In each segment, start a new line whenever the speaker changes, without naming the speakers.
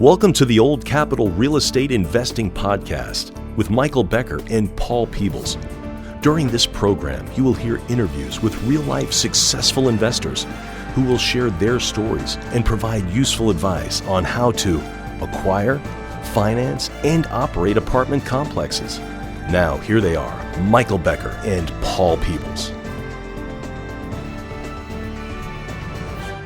Welcome to the Old Capital Real Estate Investing Podcast with Michael Becker and Paul Peebles. During this program, you will hear interviews with real-life successful investors who will share their stories and provide useful advice on how to acquire, finance, and operate apartment complexes. Now, here they are, Michael Becker and Paul Peebles.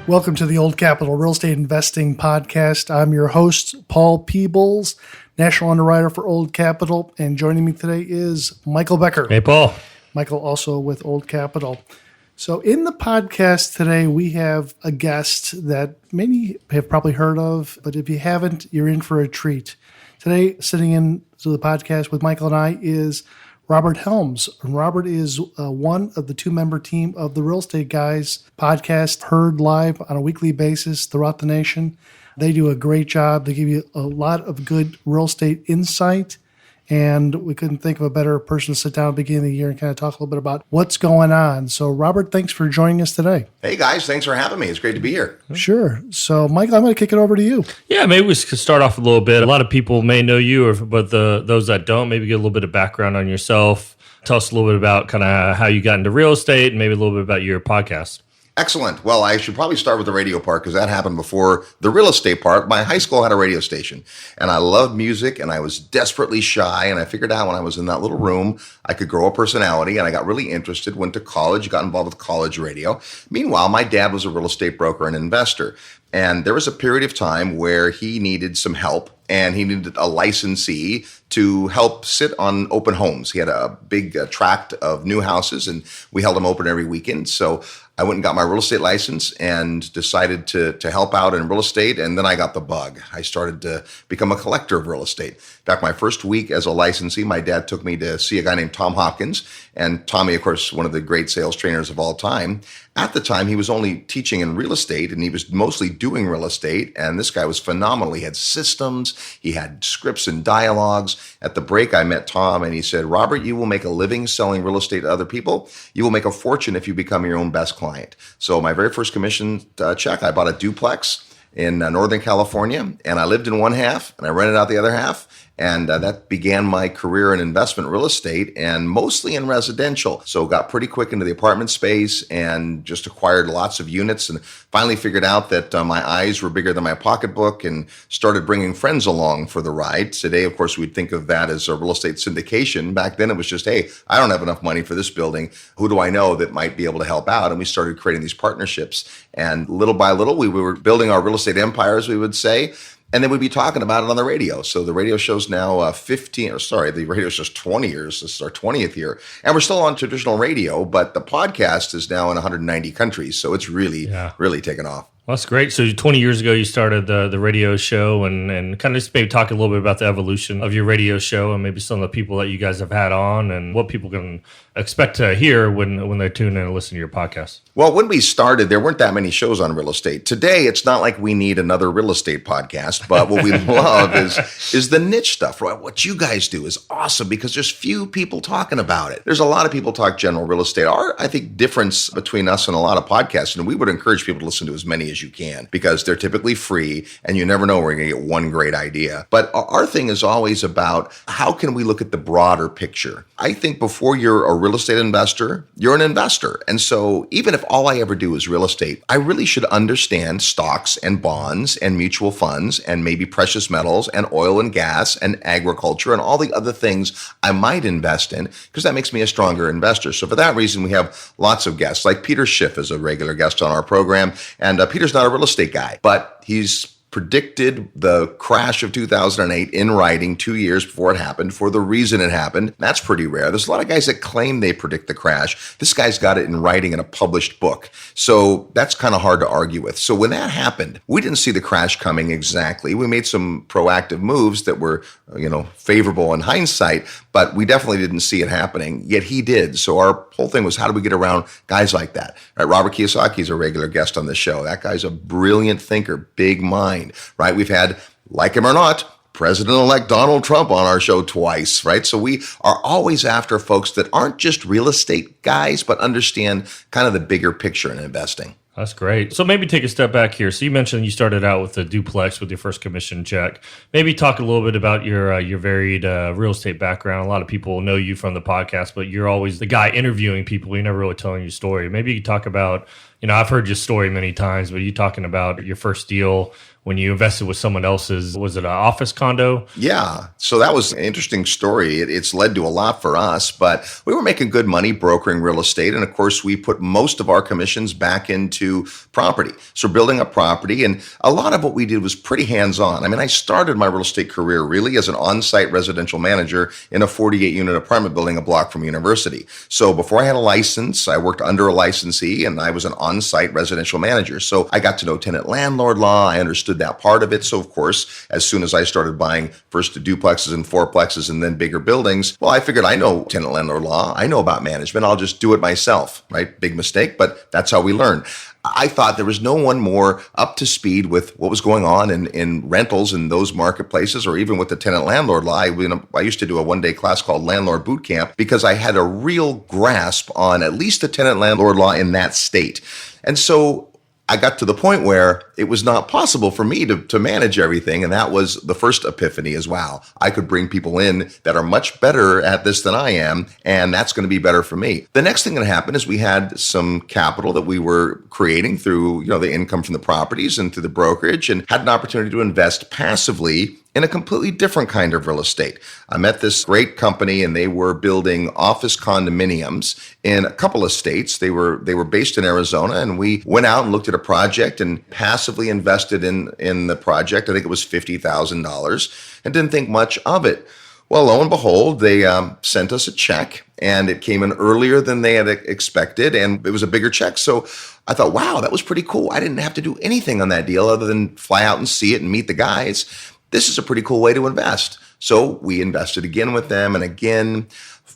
Welcome to the Old Capital Real Estate Investing Podcast. I'm your host, Paul Peebles, National Underwriter for Old Capital, and joining me today is Michael Becker.
Hey, Paul.
Michael, also with Old Capital. So in the podcast today, we have a guest that many have probably heard of, but if you haven't, you're in for a treat. Today, sitting in to the podcast with Michael and I is Robert Helms. And Robert is one of the two-member team of the Real Estate Guys podcast, heard live on a weekly basis throughout the nation. They do a great job. They give you a lot of good real estate insight. And we couldn't think of a better person to sit down at the beginning of the year and kind of talk a little bit about what's going on. So, Robert, thanks for joining us today.
Hey, guys. Thanks for having me. It's great to be here.
Sure. So, Michael, I'm going to kick it over to you.
Yeah, maybe we could start off a little bit. A lot of people may know you, but those that don't, maybe get a little bit of background on yourself. Tell us a little bit about kind of how you got into real estate and maybe a little bit about your podcast.
Excellent. Well, I should probably start with the radio part because that happened before the real estate part. My high school had a radio station and I loved music and I was desperately shy. And I figured out when I was in that little room, I could grow a personality, and I got really interested, went to college, got involved with college radio. Meanwhile, my dad was a real estate broker and investor. And there was a period of time where he needed some help and he needed a licensee to help sit on open homes. He had a big tract of new houses and we held them open every weekend. So I went and got my real estate license and decided to help out in real estate. And then I got the bug. I started to become a collector of real estate. In fact, my first week as a licensee, my dad took me to see a guy named Tom Hopkins. And Tommy, of course, one of the great sales trainers of all time. At the time, he was only teaching in real estate and he was mostly doing real estate. And this guy was phenomenal. He had systems, he had scripts and dialogues. At the break, I met Tom and he said, Robert, you will make a living selling real estate to other people. You will make a fortune if you become your own best client. So my very first commission check, I bought a duplex in Northern California, and I lived in one half and I rented out the other half. And that began my career in investment real estate and mostly in residential. So got pretty quick into the apartment space and just acquired lots of units and finally figured out that my eyes were bigger than my pocketbook and started bringing friends along for the ride. Today, of course, we'd think of that as a real estate syndication. Back then, it was just, hey, I don't have enough money for this building. Who do I know that might be able to help out? And we started creating these partnerships. And little by little, we were building our real estate empire, as we would say. And then we'd be talking about it on the radio. So the radio show's now the radio show's 20 years. This is our 20th year. And we're still on traditional radio, but the podcast is now in 190 countries. So it's really taken off.
Well, that's great. So 20 years ago, you started the radio show and kind of just maybe talk a little bit about the evolution of your radio show and maybe some of the people that you guys have had on and what people can expect to hear when they tune in and listen to your podcast.
Well, when we started, there weren't that many shows on real estate. Today, it's not like we need another real estate podcast, but what we love is the niche stuff, right? What you guys do is awesome because there's few people talking about it. There's a lot of people talk general real estate. I think, difference between us and a lot of podcasts, and we would encourage people to listen to as many as you can because they're typically free and you never know where you're going to get one great idea. But our thing is always about how can we look at the broader picture? I think before you're a real estate investor, you're an investor. And so even if all I ever do is real estate, I really should understand stocks and bonds and mutual funds and maybe precious metals and oil and gas and agriculture and all the other things I might invest in because that makes me a stronger investor. So for that reason, we have lots of guests like Peter Schiff is a regular guest on our program. And Peter's not a real estate guy, but he's predicted the crash of 2008 in writing 2 years before it happened for the reason it happened. That's pretty rare. There's a lot of guys that claim they predict the crash. This guy's got it in writing in a published book. So that's kind of hard to argue with. So when that happened, we didn't see the crash coming exactly. We made some proactive moves that were, favorable in hindsight, but we definitely didn't see it happening. Yet he did. So our whole thing was, how do we get around guys like that? Right? Robert Kiyosaki is a regular guest on the show. That guy's a brilliant thinker, big mind. Right? We've had, like him or not, President-elect Donald Trump on our show twice, right? So we are always after folks that aren't just real estate guys, but understand kind of the bigger picture in investing.
That's great. So maybe take a step back here. So you mentioned you started out with a duplex with your first commission check. Maybe talk a little bit about your varied real estate background. A lot of people know you from the podcast, but you're always the guy interviewing people. You're never really telling your story. Maybe you could talk about, I've heard your story many times, but you talking about your first deal when you invested with someone else's, was it an office condo?
Yeah. So that was an interesting story. It's led to a lot for us, but we were making good money brokering real estate. And of course, we put most of our commissions back into property. So building up property. And a lot of what we did was pretty hands-on. I mean, I started my real estate career really as an on-site residential manager in a 48-unit apartment building a block from university. So before I had a license, I worked under a licensee and I was an on-site residential manager. So I got to know tenant landlord law. I understood that part of it. So of course, as soon as I started buying first the duplexes and fourplexes and then bigger buildings, well, I figured I know tenant landlord law. I know about management. I'll just do it myself, right? Big mistake, but that's how we learn. I thought there was no one more up to speed with what was going on in rentals in those marketplaces, or even with the tenant landlord law. I used to do a one-day class called Landlord Boot Camp because I had a real grasp on at least the tenant landlord law in that state. And so I got to the point where it was not possible for me to manage everything. And that was the first epiphany as well. I could bring people in that are much better at this than I am, and that's going to be better for me. The next thing that happened is we had some capital that we were creating through, the income from the properties and through the brokerage, and had an opportunity to invest passively in a completely different kind of real estate. I met this great company and they were building office condominiums in a couple of states. They were based in Arizona, and we went out and looked at a project and passively invested in the project. I think it was $50,000 and didn't think much of it. Well, lo and behold, they sent us a check and it came in earlier than they had expected, and it was a bigger check. So I thought, wow, that was pretty cool. I didn't have to do anything on that deal other than fly out and see it and meet the guys. This is a pretty cool way to invest. So we invested again with them. And again,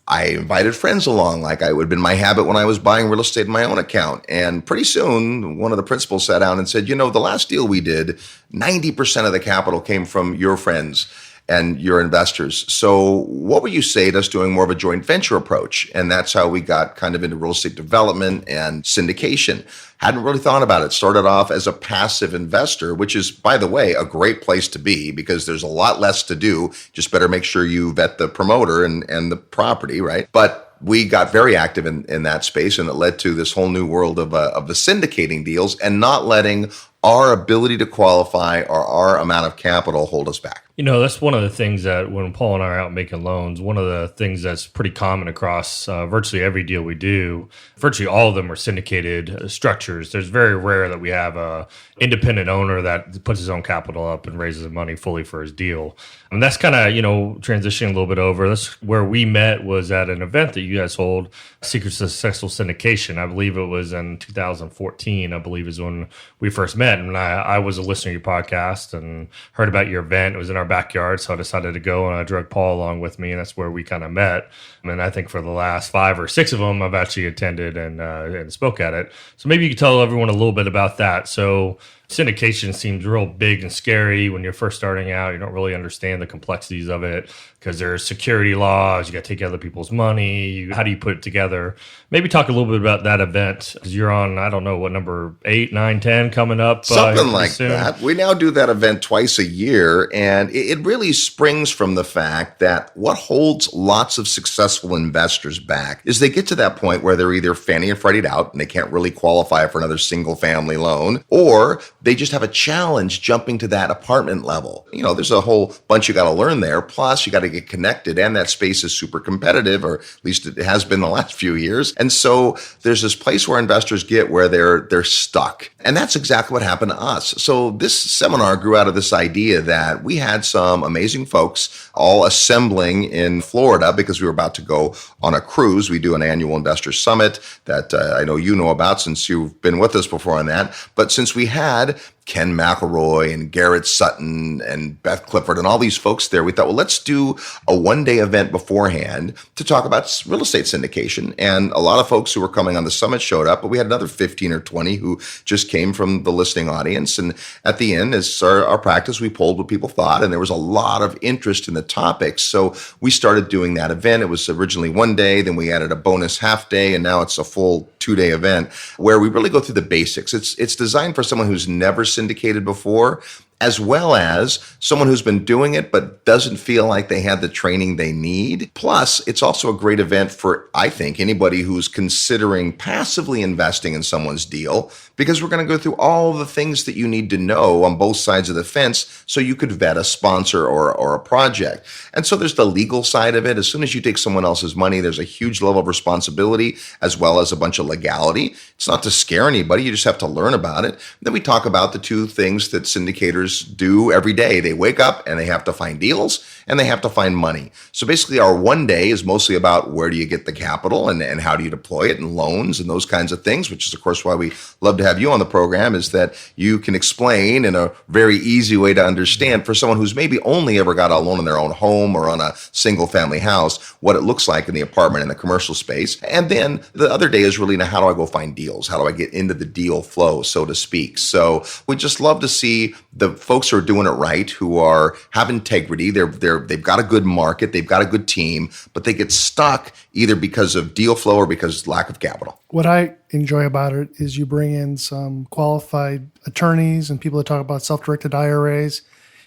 I invited friends along like I would have been my habit when I was buying real estate in my own account. And pretty soon, one of the principals sat down and said, the last deal we did, 90% of the capital came from your friends and your investors. So what would you say to us doing more of a joint venture approach? And that's how we got kind of into real estate development and syndication. Hadn't really thought about it. Started off as a passive investor, which is, by the way, a great place to be because there's a lot less to do. Just better make sure you vet the promoter and the property, right? But we got very active in that space, and it led to this whole new world of the syndicating deals and not letting our ability to qualify or our amount of capital hold us back.
That's one of the things that when Paul and I are out making loans, one of the things that's pretty common across virtually every deal we do, virtually all of them are syndicated structures. There's very rare that we have a independent owner that puts his own capital up and raises money fully for his deal. And that's kind of, transitioning a little bit over. That's where we met, was at an event that you guys hold, Secrets of Successful Syndication. I believe it was in 2014, I believe is when we first met. And I was a listener to your podcast and heard about your event. It was in our backyard, so I decided to go, and I drug Paul along with me, and that's where we kind of met. And I think for the last 5 or 6 of them, I've actually attended and spoke at it. So maybe you could tell everyone a little bit about that. So syndication seems real big and scary when you're first starting out. You don't really understand the complexities of it because there's security laws. You got to take other people's money. How do you put it together? Maybe talk a little bit about that event because you're on, I don't know, what number 8, 9, 10 coming up?
Something like that. We now do that event twice a year, and it really springs from the fact that what holds lots of successful investors back is they get to that point where they're either Fannie or Freddie'd out and they can't really qualify for another single family loan, or they just have a challenge jumping to that apartment level. There's a whole bunch you got to learn there. Plus, you got to get connected, and that space is super competitive, or at least it has been the last few years. And so there's this place where investors get where they're stuck. And that's exactly what happened to us. So this seminar grew out of this idea that we had some amazing folks all assembling in Florida because we were about to go on a cruise. We do an annual investor summit that I know you know about since you've been with us before on that. But since we had Ken McElroy and Garrett Sutton and Beth Clifford and all these folks there, we thought, well, let's do a one-day event beforehand to talk about real estate syndication. And a lot of folks who were coming on the summit showed up, but we had another 15 or 20 who just came from the listening audience. And at the end, as our practice, we polled what people thought, and there was a lot of interest in the topics. So we started doing that event. It was originally one day, then we added a bonus half day, and now it's a full 2-day event where we really go through the basics. It's designed for someone who's never syndicated before, as well as someone who's been doing it but doesn't feel like they had the training they need. Plus, it's also a great event for, I think, anybody who's considering passively investing in someone's deal, because we're going to go through all the things that you need to know on both sides of the fence so you could vet a sponsor or a project. And so there's the legal side of it. As soon as you take someone else's money, there's a huge level of responsibility as well as a bunch of legality. It's not to scare anybody. You just have to learn about it. Then we talk about the two things that syndicators do every day. They wake up and they have to find deals and they have to find money. So basically our one day is mostly about where do you get the capital and how do you deploy it, and loans and those kinds of things, which is of course why we love to have you on the program, is that you can explain in a very easy way to understand for someone who's maybe only ever got a loan in their own home or on a single family house, what it looks like in the apartment and the commercial space. And then the other day is really, now how do I go find deals? How do I get into the deal flow, so to speak? So we just love to see the folks who are doing it right, who have integrity. They've got a good market, they've got a good team, but they get stuck either because of deal flow or because of lack of capital.
What I enjoy about it is you bring in some qualified attorneys and people that talk about self-directed IRAs,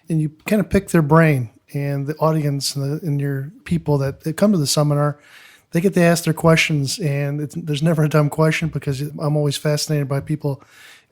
and you kind of pick their brain. And the audience and your people that come to the seminar, they get to ask their questions, and there's never a dumb question, because I'm always fascinated by people.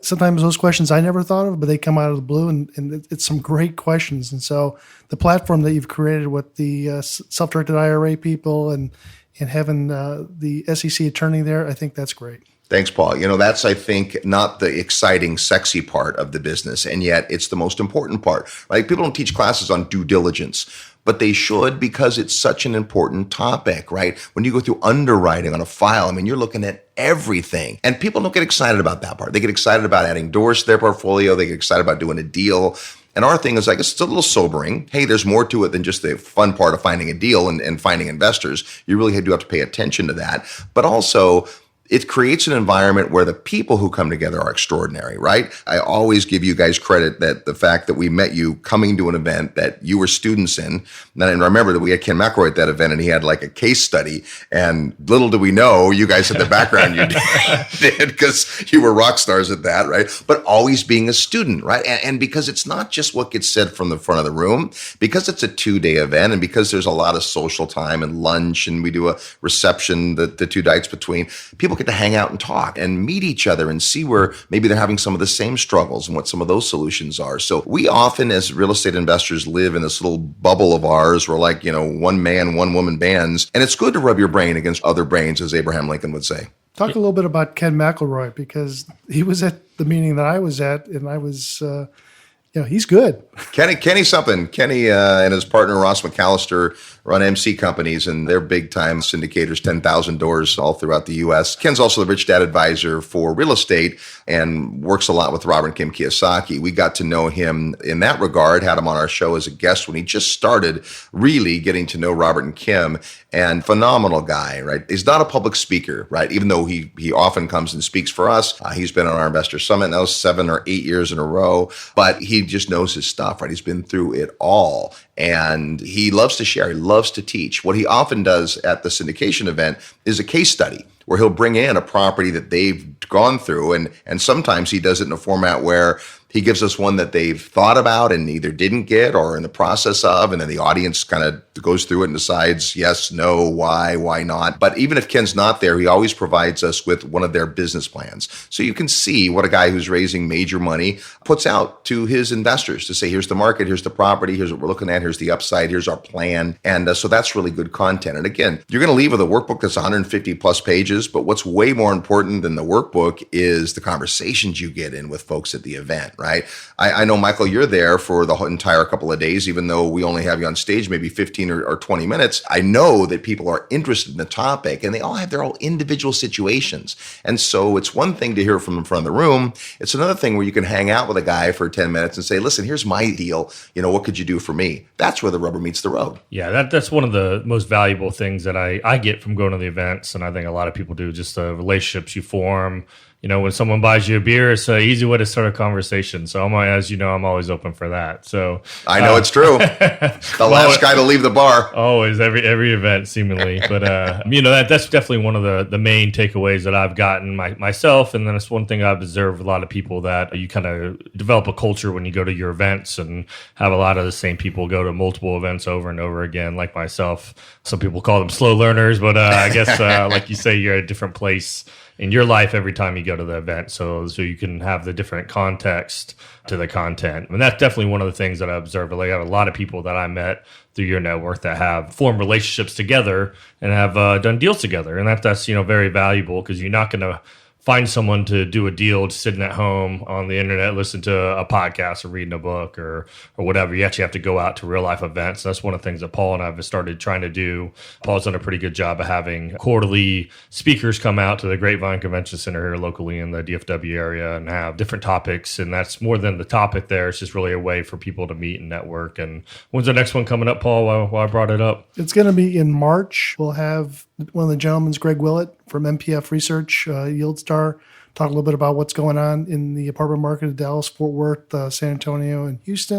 Sometimes those questions I never thought of, but they come out of the blue, and it's some great questions. And so the platform that you've created with the self-directed IRA people and having the SEC attorney there, I think that's great.
Thanks, Paul. That's, I think, not the exciting, sexy part of the business, and yet it's the most important part, right? People don't teach classes on due diligence, but they should, because it's such an important topic, right? When you go through underwriting on a file, you're looking at everything, and people don't get excited about that part. They get excited about adding doors to their portfolio. They get excited about doing a deal. And our thing is, I guess it's a little sobering. Hey, there's more to it than just the fun part of finding a deal and finding investors. You really do have to pay attention to that. But also, it creates an environment where the people who come together are extraordinary, right? I always give you guys credit that the fact that we met you coming to an event that you were students in. And remember that we had Ken McElroy at that event, and he had like a case study. And little do we know, you guys had the background you did, because you were rock stars at that, right? But always being a student, right? And because it's not just what gets said from the front of the room, because it's a 2-day event, and because there's a lot of social time and lunch, and we do a reception the 2 nights between, people get to hang out and talk and meet each other and see where maybe they're having some of the same struggles and what some of those solutions are. So we often, as real estate investors, live in this little bubble of ours. We're like, one man, one woman bands. And it's good to rub your brain against other brains, as Abraham Lincoln would say.
Talk a little bit about Ken McElroy, because he was at the meeting that I was at, and I was, he's good.
Kenny's something. Kenny and his partner, Ross McAllister, run MC companies, and they're big time syndicators, 10,000 doors all throughout the U.S. Ken's also the Rich Dad advisor for real estate and works a lot with Robert and Kim Kiyosaki. We got to know him in that regard, had him on our show as a guest when he just started really getting to know Robert and Kim, and phenomenal guy, right? He's not a public speaker, right? Even though he often comes and speaks for us. He's been on our Investor Summit now 7 or 8 years in a row, but he just knows his stuff, right? He's been through it all. And he loves to share. He loves to teach. What he often does at the syndication event is a case study where he'll bring in a property that they've gone through. And sometimes he does it in a format where he gives us one that they've thought about and either didn't get or in the process of, and then the audience kind of goes through it and decides yes, no, why not. But even if Ken's not there, he always provides us with one of their business plans. So you can see what a guy who's raising major money puts out to his investors to say, here's the market, here's the property, here's what we're looking at, here's the upside, here's our plan. And so that's really good content. And again, you're going to leave with a workbook that's 150 plus pages, but what's way more important than the workbook is the conversations you get in with folks at the event, right? I know, Michael, you're there for the whole entire couple of days, even though we only have you on stage maybe 15 or 20 minutes. I know that people are interested in the topic and they all have their own individual situations. And so it's one thing to hear from in front of the room. It's another thing where you can hang out with a guy for 10 minutes and say, listen, here's my deal. What could you do for me? That's where the rubber meets the road.
Yeah, that's one of the most valuable things that I get from going to the events. And I think a lot of people do, just the relationships you form. When someone buys you a beer, it's an easy way to start a conversation. So as you know, I'm always open for that. So
I know it's true. The last guy to leave the bar.
Always, every event seemingly. But that's definitely one of the main takeaways that I've gotten myself. And then it's one thing I've observed with a lot of people, that you kind of develop a culture when you go to your events and have a lot of the same people go to multiple events over and over again, like myself. Some people call them slow learners, but I guess like you say, you're at a different place in your life every time you go to the event, so you can have the different context to the content. And that's definitely one of the things that I observed. Like, I have a lot of people that I met through your network that have formed relationships together and have done deals together, and that's very valuable, because you're not going to find someone to do a deal just sitting at home on the internet, listen to a podcast or reading a book or whatever. You actually have to go out to real life events. That's one of the things that Paul and I have started trying to do. Paul's done a pretty good job of having quarterly speakers come out to the Grapevine Convention Center here locally in the DFW area and have different topics. And that's more than the topic there. It's just really a way for people to meet and network. And when's the next one coming up, Paul, while I brought it up?
It's going to be in March. We'll have one of the gentlemen, Greg Willett from MPF Research, YieldStar, talk a little bit about what's going on in the apartment market of Dallas, Fort Worth, San Antonio, and Houston,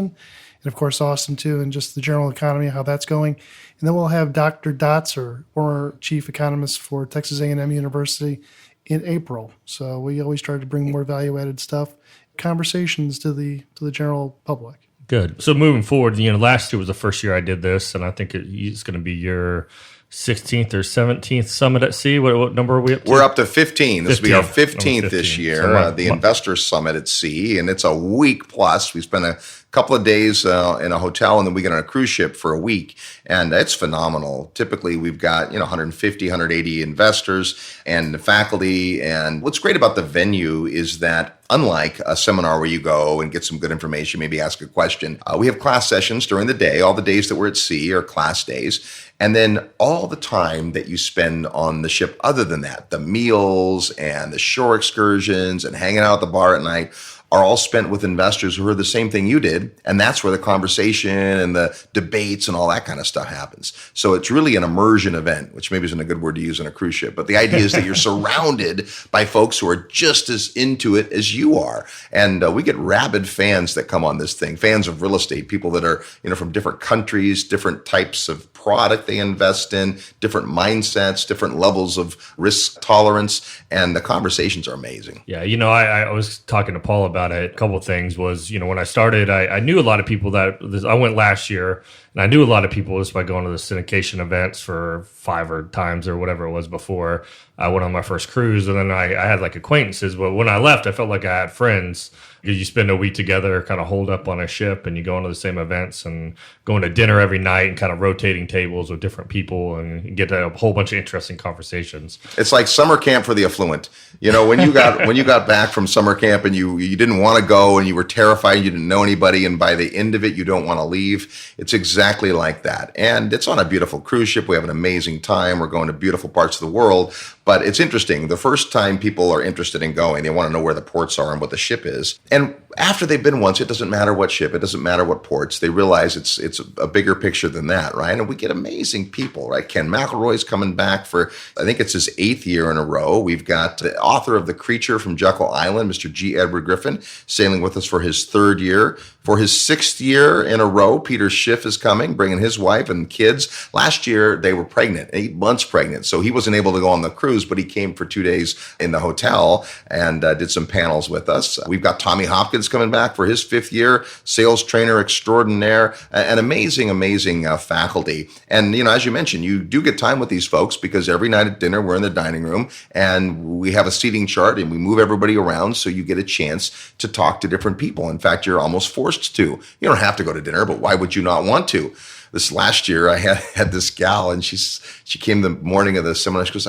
and of course Austin too, and just the general economy, how that's going. And then we'll have Dr. Dotzer, former chief economist for Texas A&M University, in April. So we always try to bring more value-added stuff, conversations to the general public.
Good. So moving forward, last year was the first year I did this, and I think it's going to be your 16th or 17th Summit at Sea. What number are we up to?
We're up to 15. This will be our 15th
15
this year,
so
the Investor Summit at Sea, and it's a week plus. We spent a couple of days in a hotel, and then we get on a cruise ship for a week, and it's phenomenal. Typically, we've got 150, 180 investors and faculty, and what's great about the venue is that unlike a seminar where you go and get some good information, maybe ask a question, we have class sessions during the day. All the days that we're at sea are class days. And then all the time that you spend on the ship other than that, the meals and the shore excursions and hanging out at the bar at night, are all spent with investors who heard the same thing you did. And that's where the conversation and the debates and all that kind of stuff happens. So it's really an immersion event, which maybe isn't a good word to use on a cruise ship. But the idea is that you're surrounded by folks who are just as into it as you are. And we get rabid fans that come on this thing, fans of real estate, people that are, from different countries, different types of product they invest in, different mindsets, different levels of risk tolerance. And the conversations are amazing.
Yeah. I was talking to Paul about it. A couple of things was, when I started, I knew a lot of people I went last year, and I knew a lot of people just by going to the syndication events for 5 times or whatever it was before I went on my first cruise. And then I had like acquaintances, but when I left, I felt like I had friends, because you spend a week together, kind of holed up on a ship, and you go into the same events and going to dinner every night and kind of rotating tables with different people and get a whole bunch of interesting conversations.
It's like summer camp for the affluent. When you got back from summer camp and you didn't want to go and you were terrified, you didn't know anybody, and by the end of it, you don't want to leave. It's exactly like that. And it's on a beautiful cruise ship. We have an amazing time. We're going to beautiful parts of the world. But it's interesting. The first time people are interested in going, they want to know where the ports are and what the ship is. And after they've been once, it doesn't matter what ship, it doesn't matter what ports. They realize it's a bigger picture than that, right? And we get amazing people, right? Ken McElroy's coming back for, I think it's his 8th year in a row. We've got the author of The Creature from Jekyll Island, Mr. G. Edward Griffin, sailing with us for his 3rd year. For his 6th year in a row, Peter Schiff is coming, bringing his wife and kids. Last year, they were pregnant, 8 months pregnant. So he wasn't able to go on the cruise, but he came for 2 days in the hotel and did some panels with us. We've got Tommy Hopkins coming back for his 5th year, sales trainer extraordinaire, an amazing faculty. And, as you mentioned, you do get time with these folks because every night at dinner, we're in the dining room and we have a seating chart and we move everybody around so you get a chance to talk to different people. In fact, you're almost forced to. You don't have to go to dinner, but why would you not want to? to. This last year, I had this gal, and she came the morning of the seminar. She goes,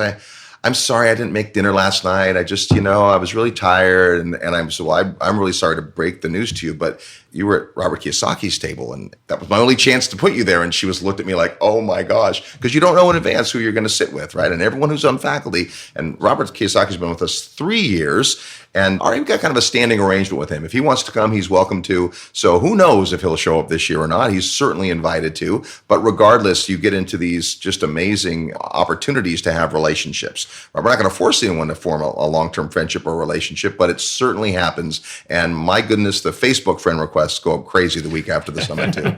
I'm sorry I didn't make dinner last night. I just, I was really tired. And I'm really sorry to break the news to you, but you were at Robert Kiyosaki's table, and that was my only chance to put you there. And she looked at me like, oh my gosh, because you don't know in advance who you're going to sit with, right? And everyone who's on faculty, and Robert Kiyosaki's been with us 3 years, and already got kind of a standing arrangement with him. If he wants to come, he's welcome to. So who knows if he'll show up this year or not? He's certainly invited to. But regardless, you get into these just amazing opportunities to have relationships. We're not going to force anyone to form a long-term friendship or relationship, but it certainly happens. And my goodness, the Facebook friend requests go up crazy the week after the summit too.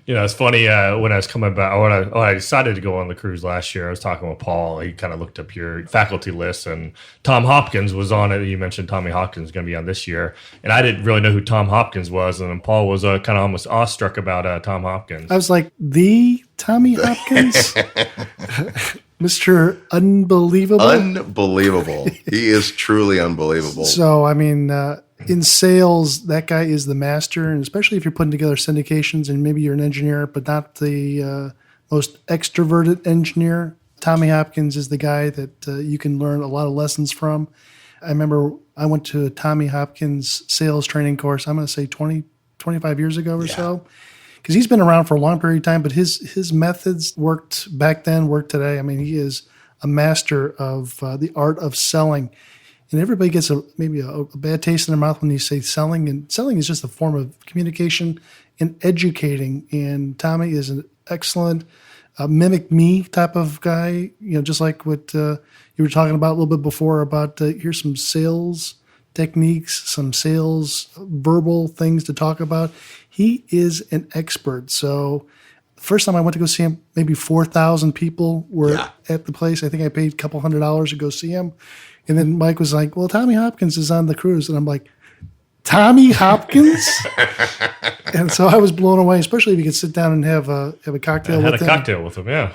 It's funny. When I was coming back, when I decided to go on the cruise last year, I was talking with Paul. He kind of looked up your faculty list, and Tom Hopkins was on it. You mentioned Tommy Hopkins is going to be on this year, and I didn't really know who Tom Hopkins was, and then Paul was kind of almost awestruck about Tom Hopkins.
I was like, the Tommy Hopkins? Mr. Unbelievable?
Unbelievable. He is truly unbelievable.
So, in sales, that guy is the master, and especially if you're putting together syndications and maybe you're an engineer, but not the most extroverted engineer. Tommy Hopkins is the guy that you can learn a lot of lessons from. I remember I went to a Tommy Hopkins sales training course, I'm going to say 25 years ago or so, because he's been around for a long period of time, but his methods worked back then, work today. He is a master of the art of selling. And everybody gets maybe a bad taste in their mouth when you say selling. And selling is just a form of communication and educating. And Tommy is an excellent mimic me type of guy, just like what you were talking about a little bit before about here's some sales techniques, some sales verbal things to talk about. He is an expert. So the first time I went to go see him, maybe 4,000 people were at the place. I think I paid a couple $100s to go see him. And then Mike was like, well, Tommy Hopkins is on the cruise. And I'm like, Tommy Hopkins? And so I was blown away, especially if you could sit down and have a cocktail with him.
I had a cocktail with him, yeah.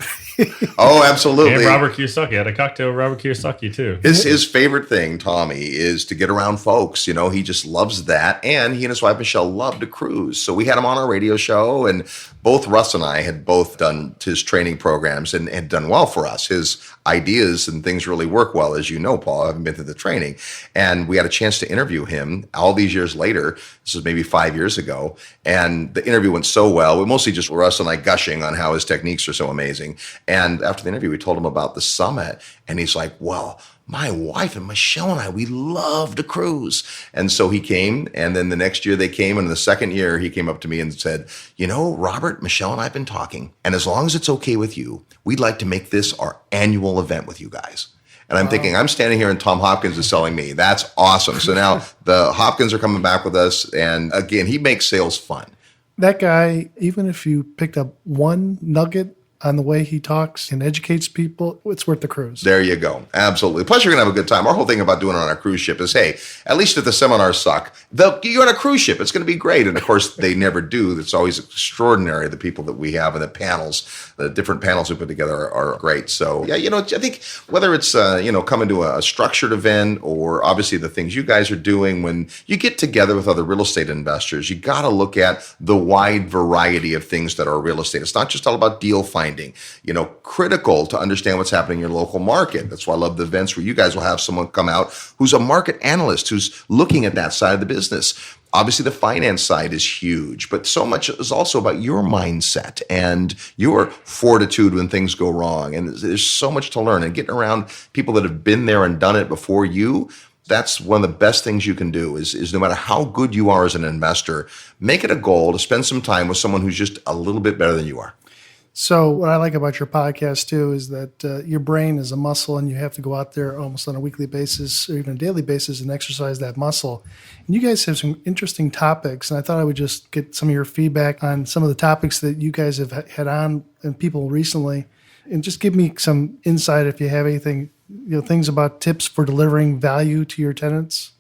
Oh, absolutely.
And Robert Kiyosaki. I had a cocktail with Robert Kiyosaki, too.
His favorite thing, Tommy, is to get around folks. He just loves that. And he and his wife, Michelle, love to cruise. So we had him on our radio show, and both Russ and I had both done his training programs and had done well for us. His ideas and things really work well, as you know, Paul. I haven't been through the training. And we had a chance to interview him all these years later. This was maybe 5 years ago. And the interview went so well. We mostly just Russ and I gushing on how his techniques are so amazing. And after the interview, we told him about the summit. And he's like, well, my wife and Michelle and I, we love to cruise. And so he came, and then the next year they came, and in the second year he came up to me and said, Robert, Michelle and I have been talking, and as long as it's okay with you, we'd like to make this our annual event with you guys. And I'm thinking, I'm standing here and Tom Hopkins is selling me. That's awesome. So now the Hopkins are coming back with us, and again, he makes sales fun.
That guy, even if you picked up one nugget on the way he talks and educates people, it's worth the cruise.
There you go. Absolutely. Plus, you're going to have a good time. Our whole thing about doing it on a cruise ship is, hey, at least if the seminars suck, you're on a cruise ship. It's going to be great. And of course, they never do. It's always extraordinary. The people that we have and the panels, the different panels we put together are great. So, yeah, I think whether it's, coming to a structured event or obviously the things you guys are doing, when you get together with other real estate investors, you got to look at the wide variety of things that are real estate. It's not just all about deal finding. Critical to understand what's happening in your local market. That's why I love the events where you guys will have someone come out who's a market analyst, who's looking at that side of the business. Obviously, the finance side is huge, but so much is also about your mindset and your fortitude when things go wrong. And there's so much to learn, and getting around people that have been there and done it before you. That's one of the best things you can do is no matter how good you are as an investor, make it a goal to spend some time with someone who's just a little bit better than you are.
So what I like about your podcast, too, is that your brain is a muscle, and you have to go out there almost on a weekly basis or even a daily basis and exercise that muscle. And you guys have some interesting topics, and I thought I would just get some of your feedback on some of the topics that you guys have had on and people recently, and just give me some insight if you have anything, things about tips for delivering value to your tenants.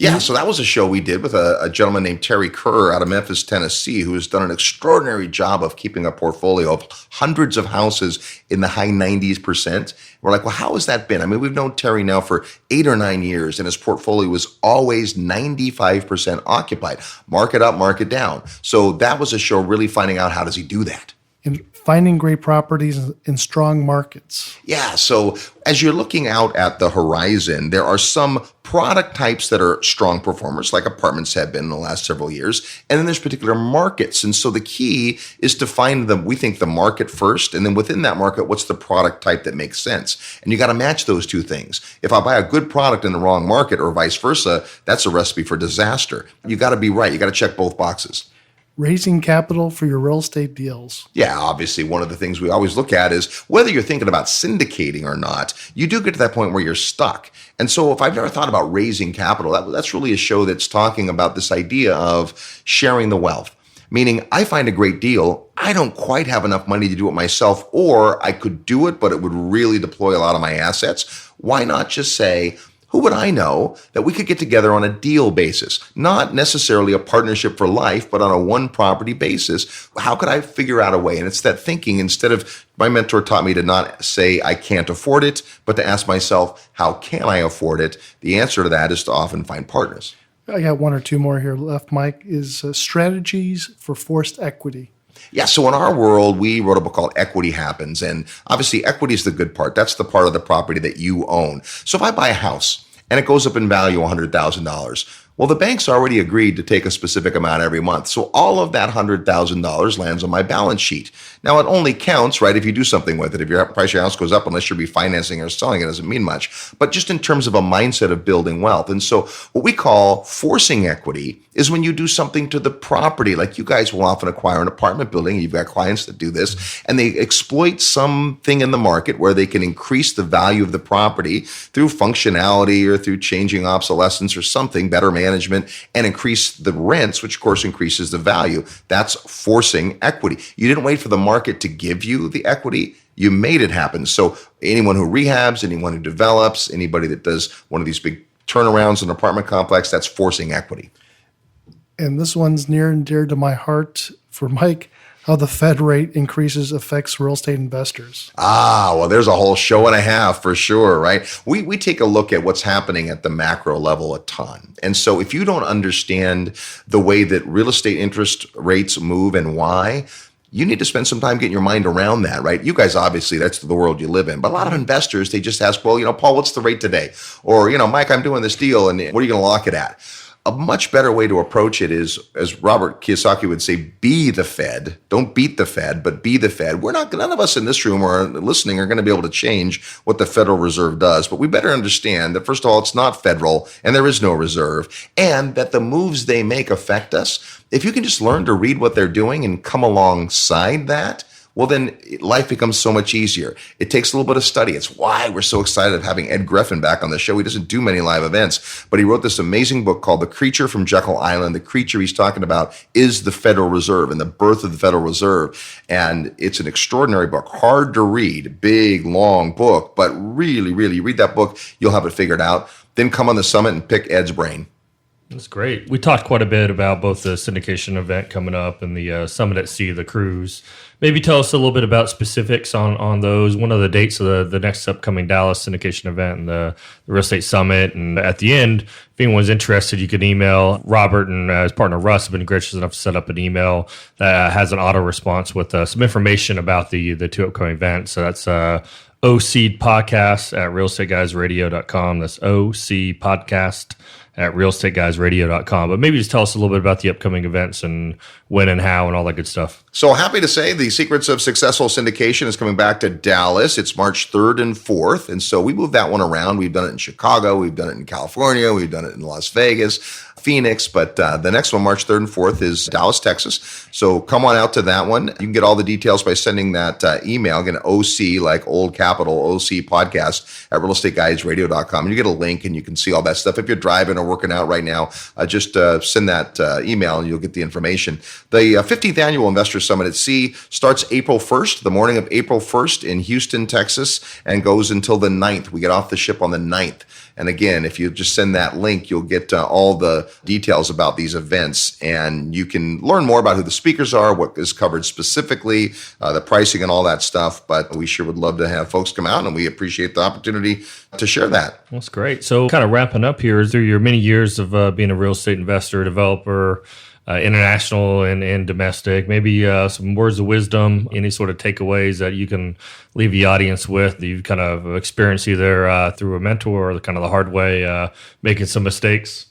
Yeah, so that was a show we did with a gentleman named Terry Kerr out of Memphis, Tennessee, who has done an extraordinary job of keeping a portfolio of hundreds of houses in the high 90%. We're like, well, how has that been? We've known Terry now for 8 or 9 years, and his portfolio was always 95% occupied. Market up, market down. So that was a show really finding out how does he do that.
in finding great properties in strong markets?
Yeah. So as you're looking out at the horizon, there are some product types that are strong performers, like apartments have been in the last several years. And then there's particular markets. And so the key is to find we think the market first. And then within that market, what's the product type that makes sense? And you got to match those two things. If I buy a good product in the wrong market or vice versa, that's a recipe for disaster. You got to be right. You got to check both boxes.
Raising capital for your real estate deals.
Yeah, obviously, one of the things we always look at is whether you're thinking about syndicating or not, you do get to that point where you're stuck. And so if I've never thought about raising capital, that's really a show that's talking about this idea of sharing the wealth. Meaning I find a great deal, I don't quite have enough money to do it myself, or I could do it, but it would really deploy a lot of my assets. Why not just say, who would I know that we could get together on a deal basis? Not necessarily a partnership for life, but on a one property basis. How could I figure out a way? And it's that thinking, instead of, my mentor taught me to not say I can't afford it, but to ask myself, how can I afford it? The answer to that is to often find partners.
I got one or two more here left, Mike, is strategies for forced equity.
Yeah, so in our world, we wrote a book called Equity Happens. And obviously, equity is the good part. That's the part of the property that you own. So if I buy a house and it goes up in value $100,000, well, the bank's already agreed to take a specific amount every month. So all of that $100,000 lands on my balance sheet. Now, it only counts, right, if you do something with it. If your price of your house goes up, unless you're refinancing or selling it, doesn't mean much. But just in terms of a mindset of building wealth. And so what we call forcing equity is when you do something to the property. Like you guys will often acquire an apartment building. You've got clients that do this, and they exploit something in the market where they can increase the value of the property through functionality or through changing obsolescence or something, better management, and increase the rents, which of course increases the value. That's forcing equity. You didn't wait for the market to give you the equity. You made it happen. So anyone who rehabs, anyone who develops, anybody that does one of these big turnarounds in an apartment complex, that's forcing equity.
And this one's near and dear to my heart for Mike, how the Fed rate increases affects real estate investors.
Well, there's a whole show and a half for sure, right? We take a look at what's happening at the macro level a ton. And so if you don't understand the way that real estate interest rates move and why, you need to spend some time getting your mind around that, right? You guys, obviously, that's the world you live in. But a lot of investors, they just ask, well, Paul, what's the rate today? Or, Mike, I'm doing this deal, and what are you going to lock it at? A much better way to approach it is, as Robert Kiyosaki would say, be the Fed. Don't beat the Fed, but be the Fed. None of us in this room or listening are going to be able to change what the Federal Reserve does. But we better understand that, first of all, it's not federal and there is no reserve, and that the moves they make affect us. If you can just learn to read what they're doing and come alongside that, well, then life becomes so much easier. It takes a little bit of study. It's why we're so excited of having Ed Griffin back on the show. He doesn't do many live events, but he wrote this amazing book called The Creature from Jekyll Island. The creature he's talking about is the Federal Reserve and the birth of the Federal Reserve. And it's an extraordinary book, hard to read, big, long book, but really, really read that book. You'll have it figured out. Then come on the summit and pick Ed's brain.
That's great. We talked quite a bit about both the syndication event coming up and the Summit at Sea, the cruise. Maybe tell us a little bit about specifics on those. One of the dates of the next upcoming Dallas syndication event and the real estate summit. And at the end, if anyone's interested, you can email Robert, and his partner Russ have been gracious enough to set up an email that has an auto response with some information about the two upcoming events. So that's OC Podcast at realestateguysradio.com. That's OC Podcast at realestateguysradio.com. But maybe just tell us a little bit about the upcoming events and when and how and all that good stuff.
So happy to say the Secrets of Successful Syndication is coming back to Dallas. It's March 3rd and 4th. And so we moved that one around. We've done it in Chicago. We've done it in California. We've done it in Las Vegas, Phoenix. But the next one, March 3rd and 4th, is Dallas, Texas. So come on out to that one. You can get all the details by sending that email. Again, OC, like old capital, OC podcast at realestateguysradio.com. And you get a link and you can see all that stuff. If you're driving or working out right now, just send that email and you'll get the information. The 15th Annual Investor Summit at Sea starts April 1st, the morning of April 1st in Houston, Texas, and goes until the 9th. We get off the ship on the 9th. And again, if you just send that link, you'll get all the details about these events, and you can learn more about who the speakers are, what is covered specifically, the pricing and all that stuff. But we sure would love to have folks come out, and we appreciate the opportunity to share that.
That's great. So kind of wrapping up here, through your many years of being a real estate investor, developer, international and domestic, maybe some words of wisdom, any sort of takeaways that you can leave the audience with that you've kind of experienced either through a mentor or kind of the hard way, making some mistakes?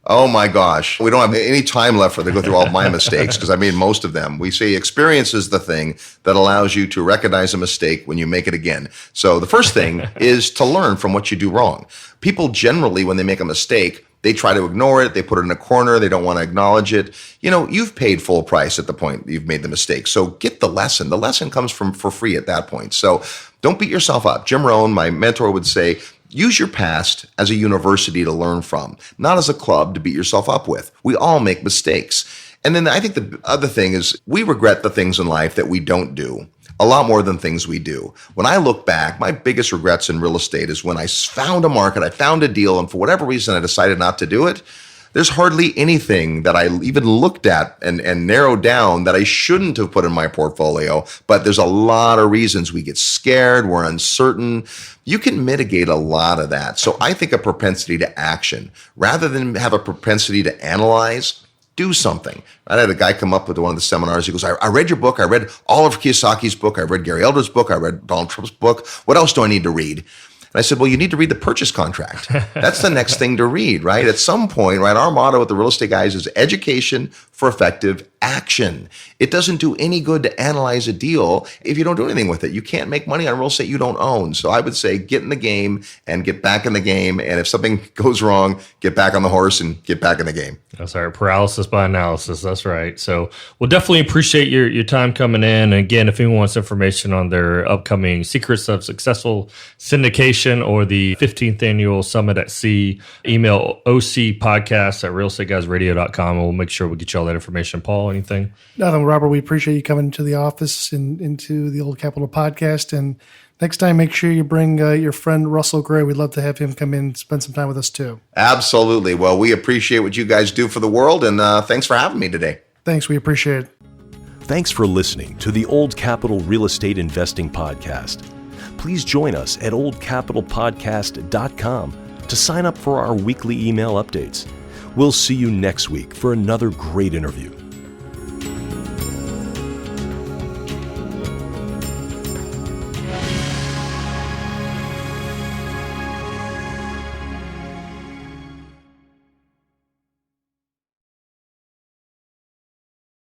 Oh my gosh. We don't have any time left for to go through all of my mistakes because I made most of them. We say experience is the thing that allows you to recognize a mistake when you make it again. So the first thing is to learn from what you do wrong. People generally, when they make a mistake, they try to ignore it. They put it in a corner. They don't want to acknowledge it. You've paid full price at the point you've made the mistake. So get the lesson. The lesson comes for free at that point. So don't beat yourself up. Jim Rohn, my mentor, would say, use your past as a university to learn from, not as a club to beat yourself up with. We all make mistakes. And then I think the other thing is we regret the things in life that we don't do a lot more than things we do. When I look back, my biggest regrets in real estate is when I found a market, I found a deal, and for whatever reason I decided not to do it. There's hardly anything that I even looked at and narrowed down that I shouldn't have put in my portfolio. But there's a lot of reasons. We get scared, we're uncertain. You can mitigate a lot of that. So I think a propensity to action, rather than have a propensity to analyze, do something. I had a guy come up with one of the seminars. He goes, I read your book. I read all of Kiyosaki's book. I read Gary Elder's book. I read Donald Trump's book. What else do I need to read? And I said, well, you need to read the purchase contract. That's the next thing to read, right? At some point, right, our motto with the real estate guys is education for effective action. It doesn't do any good to analyze a deal if you don't do anything with it. You can't make money on real estate you don't own. So I would say get in the game and get back in the game. And if something goes wrong, get back on the horse and get back in the game.
That's right. Paralysis by analysis. That's right. So we'll definitely appreciate your time coming in. And again, if anyone wants information on their upcoming Secrets of Successful Syndication or the 15th Annual Summit at Sea, email ocpodcast@realestateguysradio.com. We'll make sure we get you all that information. Paul, anything?
Nothing, Robert. We appreciate you coming to the office and into the Old Capital podcast. And next time, make sure you bring your friend Russell Gray. We'd love to have him come in and spend some time with us too.
Absolutely. Well, we appreciate what you guys do for the world. And thanks for having me today.
Thanks. We appreciate it.
Thanks for listening to the Old Capital Real Estate Investing Podcast. Please join us at oldcapitalpodcast.com to sign up for our weekly email updates. We'll see you next week for another great interview.